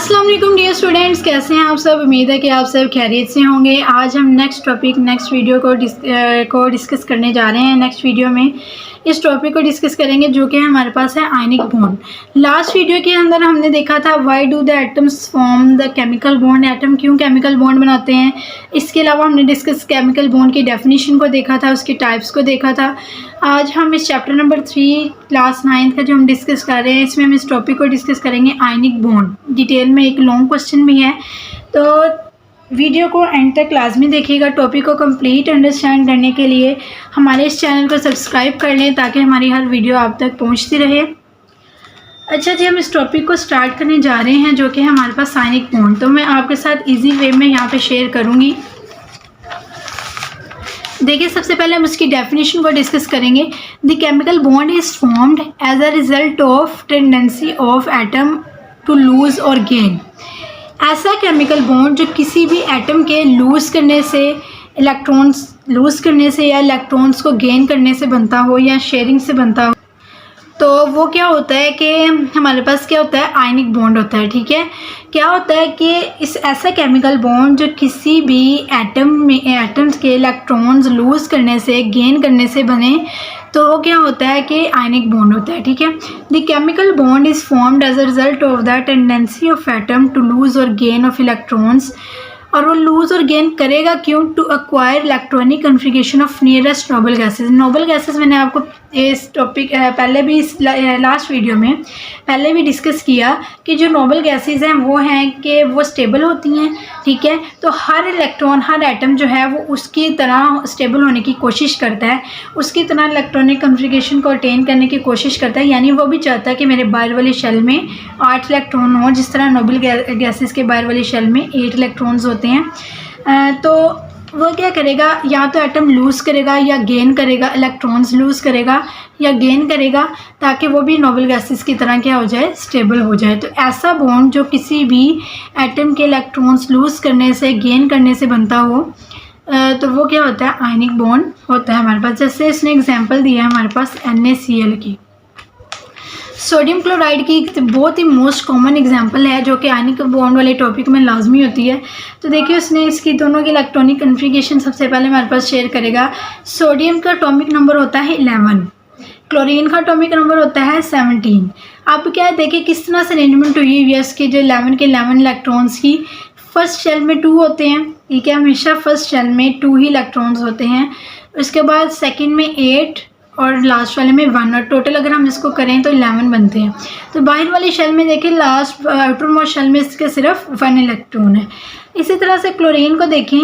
अस्सलाम वालेकुम dear students, कैसे हैं आप सब। उम्मीद है कि आप सब खैरियत से होंगे। आज हम नेक्स्ट वीडियो को डिस्कस करने जा रहे हैं। नेक्स्ट वीडियो में इस टॉपिक को डिस्कस करेंगे जो कि हमारे पास है आयनिक बॉन्ड। लास्ट वीडियो के अंदर हमने देखा था why do the atoms form the chemical bond, atom क्यों केमिकल बॉन्ड बनाते हैं। इसके अलावा हमने डिस्कस केमिकल बॉन्ड की डेफिनेशन को देखा था, उसके टाइप्स को देखा था। आज हम इस चैप्टर नंबर 3 क्लास 9 का जो हम डिस्कस कर रहे हैं, इसमें हम इस टॉपिक को डिस्कस करेंगे आयनिक बॉन्ड। डिटेल में एक लॉन्ग क्वेश्चन भी है, तो वीडियो को एंड तक लाजमी देखिएगा। टॉपिक को कंप्लीट अंडरस्टैंड करने के लिए हमारे इस चैनल को सब्सक्राइब कर लें ताकि हमारी हर वीडियो आप तक पहुंचती रहे। अच्छा जी, हम इस टॉपिक को स्टार्ट करने जा रहे हैं जो कि हमारे पास आयनिक बॉन्ड। तो मैं आपके साथ इजी वे में यहाँ पे शेयर करूँगी। देखिए, सबसे पहले हम उसकी डेफिनेशन को डिस्कस करेंगे। The chemical bond is formed as a result of tendency of atom to lose और गेन। ऐसा केमिकल बॉन्ड जो किसी भी एटम के लूज़ करने से, इलेक्ट्रॉन्स लूज़ करने से या इलेक्ट्रॉन्स को गेन करने से बनता हो या शेयरिंग से बनता हो, तो वो क्या होता है कि हमारे पास क्या होता है, आयनिक बॉन्ड होता है। ठीक है, क्या होता है कि इस ऐसा केमिकल बॉन्ड जो किसी भी एटम्स के इलेक्ट्रॉन्स लूज़ करने से, गेन करने से बने, तो वो क्या होता है कि आयनिक बॉन्ड होता है। ठीक है, the chemical bond is formed as a result of the tendency of atom to lose और गेन ऑफ इलेक्ट्रॉन्स। और वो लूज़ और गेन करेगा क्यों? To acquire electronic configuration of nearest noble gases. Noble gases मैंने आपको इस टॉपिक पहले भी इस लास्ट वीडियो में पहले भी डिस्कस किया कि जो नोबल गैसेस हैं वो हैं कि वो स्टेबल होती हैं। ठीक है, तो हर इलेक्ट्रॉन, हर एटम जो है वो उसकी तरह स्टेबल होने की कोशिश करता है, उसकी तरह इलेक्ट्रॉनिक कन्फिगरेशन को अटेन करने की कोशिश करता है। यानी वो भी चाहता है कि मेरे बाहर वाले शेल में 8 इलेक्ट्रॉन हो, जिस तरह नोबल गैसेस के बाहर वाले शेल में 8 इलेक्ट्रॉन्स होते हैं। तो वो क्या करेगा, या तो एटम लूज़ करेगा या गेन करेगा, इलेक्ट्रॉन्स लूज़ करेगा या गेन करेगा, ताकि वो भी नोबल गैसेस की तरह क्या हो जाए, स्टेबल हो जाए। तो ऐसा बॉन्ड जो किसी भी एटम के इलेक्ट्रॉन्स लूज़ करने से, गेन करने से बनता हो, तो वो क्या होता है, आयनिक बॉन्ड होता है हमारे पास। जैसे इसने एग्जांपल दिया है हमारे पास NaCl की। सोडियम क्लोराइड की बहुत ही मोस्ट कॉमन एग्जांपल है जो कि आयनिक बॉन्ड वाले टॉपिक में लाजमी होती है। तो देखिए, उसने इसकी दोनों की इलेक्ट्रॉनिक कन्फिगरेशन सबसे पहले हमारे पास शेयर करेगा। सोडियम का एटॉमिक नंबर होता है 11, क्लोरीन का एटॉमिक नंबर होता है 17। अब क्या है, देखिए किस तरह से अरेंजमेंट हुई है इसके जो 11 के 11 इलेक्ट्रॉन्स की। फर्स्ट शेल में 2 होते हैं। ठीक है, हमेशा फर्स्ट शेल में 2 ही इलेक्ट्रॉन्स होते हैं। उसके बाद सेकेंड में 8 और लास्ट वाले में 1, और टोटल अगर हम इसको करें तो 11 बनते हैं। तो बाहर वाले शेल में देखिए, लास्ट आउटर मोस्ट शेल में इसके सिर्फ 1 इलेक्ट्रॉन है। इसी तरह से क्लोरीन को देखें,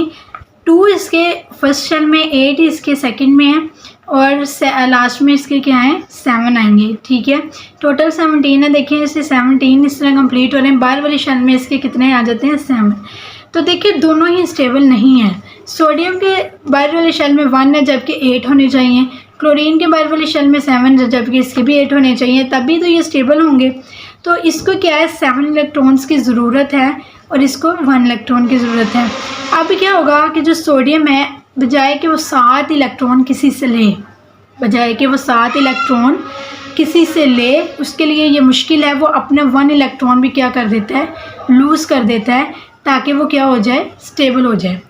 2 इसके फर्स्ट शेल में, 8 इसके सेकंड में है, और लास्ट में इसके क्या है, 7 आएंगे। ठीक है, टोटल 17 है। देखिए इससे 17 इस तरह कंप्लीट हो रहे हैं। बाहर वाले शेल में इसके कितने आ जाते हैं, 7। तो देखिए दोनों ही स्टेबल नहीं है। सोडियम के बाहर वाले शेल में 1 है जबकि 8 होने चाहिए, क्लोरीन के बाहर वाले शेल में 7 है जबकि इसके भी 8 होने चाहिए, तभी तो ये स्टेबल होंगे। तो इसको क्या है, 7 इलेक्ट्रॉन्स की ज़रूरत है और इसको 1 इलेक्ट्रॉन की ज़रूरत है। अब क्या होगा कि जो सोडियम है, बजाय कि वो 7 इलेक्ट्रॉन किसी से ले, उसके लिए ये मुश्किल है। वो अपना 1 इलेक्ट्रॉन भी क्या कर देता है, लूज़ कर देता है, ताकि वो क्या हो जाए, स्टेबल हो जाए।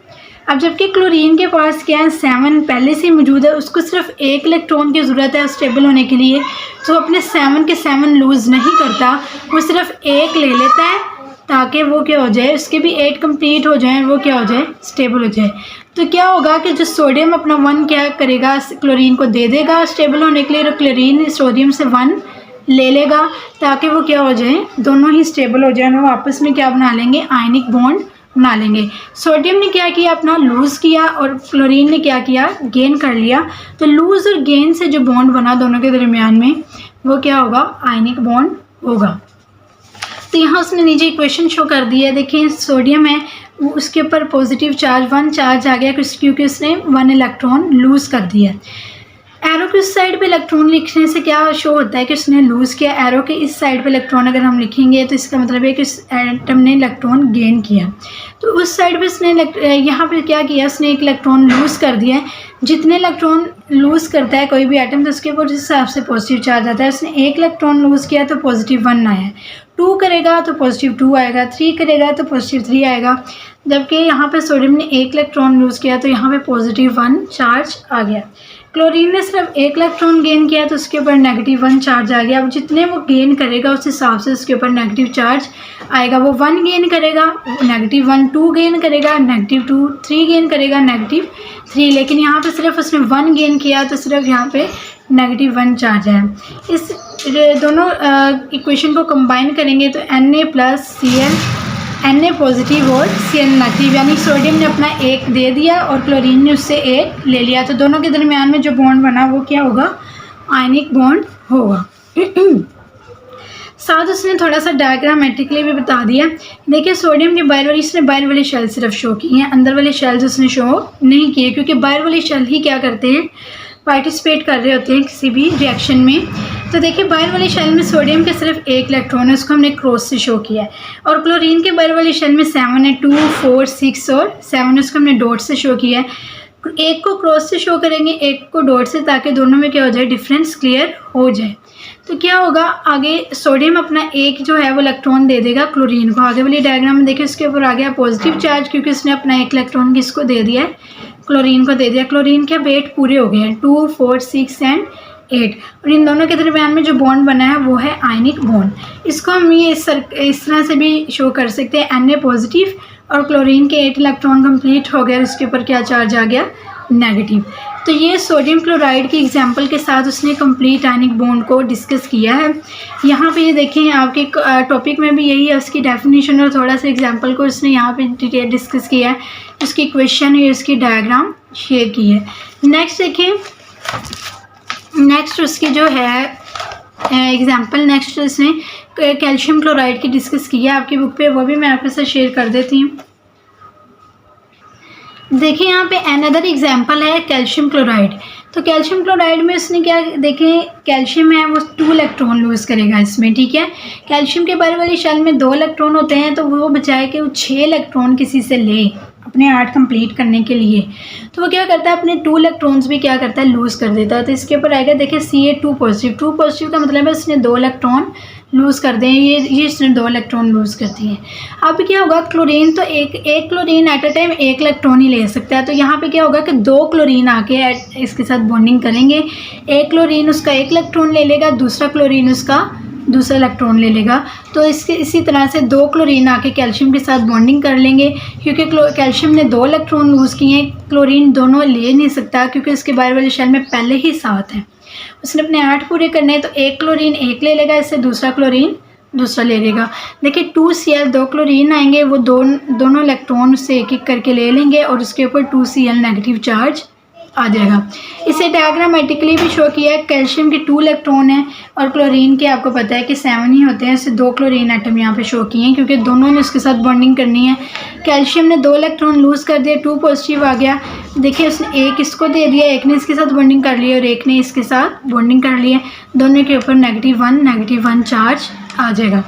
अब जबकि क्लोरीन के पास क्या है, 7 पहले से मौजूद है, उसको सिर्फ 1 इलेक्ट्रॉन की ज़रूरत है स्टेबल होने के लिए। तो अपने 7 के 7 लूज़ नहीं करता, वो सिर्फ 1 ले लेता है ताकि वो क्या हो जाए, उसके भी 8 कंप्लीट हो जाए, वो क्या हो जाए, स्टेबल हो जाए। तो क्या होगा कि जो सोडियम अपना 1 क्या करेगा, क्लोरीन को दे देगा स्टेबल होने के लिए, और क्लोरीन सोडियम से 1 ले लेगा ताकि वो क्या हो जाए, दोनों ही स्टेबल हो जाए। वो आपस में क्या बना लेंगे, आयनिक बॉन्ड बना लेंगे। सोडियम ने क्या किया, अपना लूज़ किया, और क्लोरीन ने क्या किया, गेन कर लिया। तो लूज़ और गेन से जो बॉन्ड बना दोनों के दरमियान में, वो क्या होगा, आयनिक बॉन्ड होगा। तो यहाँ उसने नीचे इक्वेशन शो कर दी है। देखिए सोडियम है, उसके ऊपर पॉजिटिव चार्ज 1 चार्ज आ गया क्योंकि उसने 1 इलेक्ट्रॉन लूज़ कर दिया। एरो के उस साइड पे इलेक्ट्रॉन लिखने से क्या शो होता है कि उसने लूज़ किया। एरो के इस साइड पे इलेक्ट्रॉन अगर हम लिखेंगे तो इसका मतलब है कि उस एटम ने इलेक्ट्रॉन गेन किया। तो उस साइड पे उसने यहाँ पे क्या किया, उसने 1 इलेक्ट्रॉन लूज़ कर दिया। जितने इलेक्ट्रॉन लूज़ करता है कोई भी एटम तो उसके ऊपर उस हिसाब से पॉजिटिव चार्ज आता है। उसने 1 इलेक्ट्रॉन लूज़ किया तो पॉजिटिव 1 आया है। 2 करेगा तो पॉजिटिव 2 आएगा, 3 करेगा तो पॉजिटिव 3 आएगा। जबकि यहाँ पे सोडियम ने 1 इलेक्ट्रॉन लूज़ किया तो यहाँ पे पॉजिटिव 1 चार्ज आ गया। क्लोरीन ने सिर्फ 1 इलेक्ट्रॉन गेन किया तो उसके ऊपर नेगेटिव 1 चार्ज आ गया। अब जितने वो गेन करेगा उस हिसाब से उसके ऊपर नेगेटिव चार्ज आएगा। वो 1 गेन करेगा नेगेटिव 1, 2 गेन करेगा नेगेटिव 2, 3 गेन करेगा नेगेटिव 3। लेकिन यहाँ पे सिर्फ उसने 1 गेन किया तो सिर्फ यहाँ पे नेगेटिव 1 चार्ज है। इस दोनों इक्वेशन को कंबाइन करेंगे तो Na+Cl, Na पॉजिटिव और Cl नेगेटिव, यानी सोडियम ने अपना 1 दे दिया और क्लोरीन ने उससे 1 ले लिया। तो दोनों के दरमियान में जो बॉन्ड बना वो क्या होगा? आयनिक बॉन्ड होगा। साथ उसने थोड़ा सा डायग्रामेटिकली भी बता दिया। देखिए सोडियम के बाहर वाली, इसने बाहर वाले शेल सिर्फ शो किए हैं, अंदर वाले शेल्स उसने शो नहीं किए, क्योंकि बाहर वाले शेल ही क्या करते हैं? पार्टिसिपेट कर रहे होते हैं किसी भी रिएक्शन में। तो देखिए बाहर वाले शेल में सोडियम के सिर्फ 1 इलेक्ट्रॉन है, उसको हमने क्रॉस से शो किया है। और क्लोरीन के बाहर वाले शेल में 7 है, 2, 4, 6 और 7, उसको हमने डॉट से शो किया है। एक को क्रॉस से शो करेंगे, एक को डॉट से, ताकि दोनों में क्या हो जाए? डिफरेंस क्लियर हो जाए। तो क्या होगा आगे? सोडियम अपना 1 जो है वो इलेक्ट्रॉन दे देगा क्लोरीन को। आगे वाली डायग्राम में देखिए उसके ऊपर आ गया पॉजिटिव चार्ज, क्योंकि उसने अपना 1 इलेक्ट्रॉन किसको दे दिया है? क्लोरीन को दे दिया। क्लोरीन के 8 पूरे हो गए हैं, 2, 4, 6 एंड 8। और इन दोनों के दरमियान में जो बॉन्ड बना है वो है आयनिक बॉन्ड। इसको हम ये इस तरह से भी शो कर सकते हैं, Na पॉजिटिव और क्लोरीन के 8 इलेक्ट्रॉन कंप्लीट हो गए, उसके ऊपर क्या चार्ज आ गया? नेगेटिव। तो ये सोडियम क्लोराइड की एग्जांपल के साथ उसने कंप्लीट आयनिक बॉन्ड को डिस्कस किया है। यहाँ पे ये देखें आपके टॉपिक में भी यही है, उसकी डेफिनेशन और थोड़ा सा एग्जांपल को उसने यहाँ पे डिटेल डिस्कस किया है, उसकी इक्वेशन और उसकी डायग्राम शेयर की है। नेक्स्ट देखें, नेक्स्ट उसकी जो है एग्जांपल, नेक्स्ट उसने कैल्शियम क्लोराइड की डिस्कस की है आपकी बुक पे, वो भी मैं आपके साथ शेयर कर देती हूँ। देखिए यहाँ पे अनदर एग्जांपल है कैल्शियम क्लोराइड। तो कैल्शियम क्लोराइड में उसने क्या, देखें कैल्शियम है वो 2 इलेक्ट्रॉन लूज़ करेगा इसमें, ठीक है। कैल्शियम के बाहर वाली शेल में 2 इलेक्ट्रॉन होते हैं, तो वो बचाए कि वो 6 इलेक्ट्रॉन किसी से ले अपने 8 कंप्लीट करने के लिए। तो वो क्या करता है? अपने 2 इलेक्ट्रॉन्स भी क्या करता है? लूज़ कर देता है। तो इसके ऊपर आएगा देखिए Ca2 पॉजिटिव। 2 पॉजिटिव का मतलब है उसने 2 इलेक्ट्रॉन लूज़ कर दें, ये इसने 2 इलेक्ट्रॉन लूज़ करती है। अब क्या होगा? क्लोरीन तो एक chlorine at a time 1 electron ही ले सकता है। तो यहाँ पे क्या होगा कि 2 क्लोरीन आके इसके साथ बॉन्डिंग करेंगे। एक क्लोरीन उसका 1 इलेक्ट्रॉन ले लेगा, दूसरा क्लोरीन उसका दूसरा इलेक्ट्रॉन ले लेगा। तो इसी तरह से 2 क्लोरीन आके कैल्शियम के साथ बॉन्डिंग कर लेंगे, क्योंकि कैल्शियम ने 2 इलेक्ट्रॉन लूज़ किए हैं, क्लोरीन दोनों ले नहीं सकता, क्योंकि उसके बाहर वाले शेल में पहले ही 7 है। उसने अपने 8 पूरे करने हैं, तो एक क्लोरीन 1 ले लेगा, इससे दूसरा क्लोरीन दूसरा ले लेगा। देखिए 2Cl 2 क्लोरीन आएंगे, वो दोनों इलेक्ट्रॉन उससे एक एक करके ले लेंगे और उसके ऊपर 2Cl नेगेटिव चार्ज आ जाएगा। इसे डायग्रामेटिकली भी शो किया है। कैल्शियम के 2 इलेक्ट्रॉन हैं और क्लोरीन के आपको पता है कि 7 ही होते हैं, इससे 2 क्लोरीन एटम यहाँ पे शो किए हैं, क्योंकि दोनों ने उसके साथ बॉन्डिंग करनी है। कैल्शियम ने 2 इलेक्ट्रॉन लूज़ कर दिया, 2 पॉजिटिव आ गया। देखिए उसने 1 इसको दे दिया, 1 ने इसके साथ बॉन्डिंग कर ली और 1 ने इसके साथ बॉन्डिंग कर ली है। दोनों के ऊपर नेगेटिव 1 चार्ज आ जाएगा।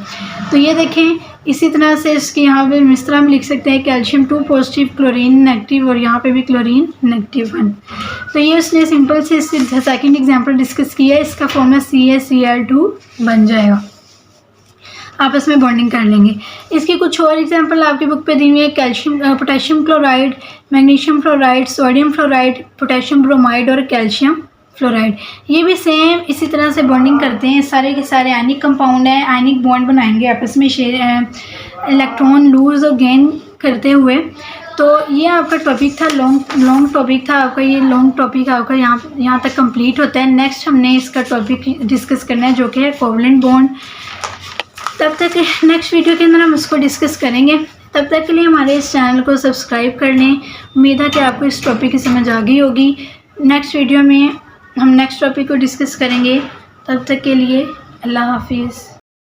तो ये देखें इसी तरह से इसके यहाँ पे इस तरह हम लिख सकते हैं कैल्शियम 2 पॉजिटिव, क्लोरीन नेगेटिव और यहाँ पे भी क्लोरीन नेगेटिव 1। तो ये उसने सिंपल से इससे सेकंड एग्जांपल डिस्कस किया है। इसका फॉर्मूला CaCl2 बन जाएगा, आपस में बॉन्डिंग कर लेंगे। इसकी कुछ और एग्जांपल आपकी बुक पे दी हुई है, calcium potassium chloride, magnesium fluoride, sodium fluoride, potassium bromide और कैल्शियम फ्लोराइड। ये भी सेम इसी तरह से बॉन्डिंग करते हैं। सारे के सारे आयनिक कंपाउंड हैं, आयनिक बॉन्ड बनाएंगे आपस में इलेक्ट्रॉन लूज़ और गेन करते हुए। तो ये आपका टॉपिक था, लॉन्ग टॉपिक था आपका। ये लॉन्ग टॉपिक आपका यहाँ तक कंप्लीट होता है। नेक्स्ट हमने इसका टॉपिक डिस्कस करना है जो कि है कोवलेंट बॉन्ड। तब तक नेक्स्ट वीडियो के अंदर हम उसको डिस्कस करेंगे। तब तक के लिए हमारे इस चैनल को सब्सक्राइब कर लें। उम्मीद है कि आपको इस टॉपिक की समझ आ गई होगी। नेक्स्ट वीडियो में हम नेक्स्ट टॉपिक को डिस्कस करेंगे। तब तक के लिए अल्लाह हाफिज़।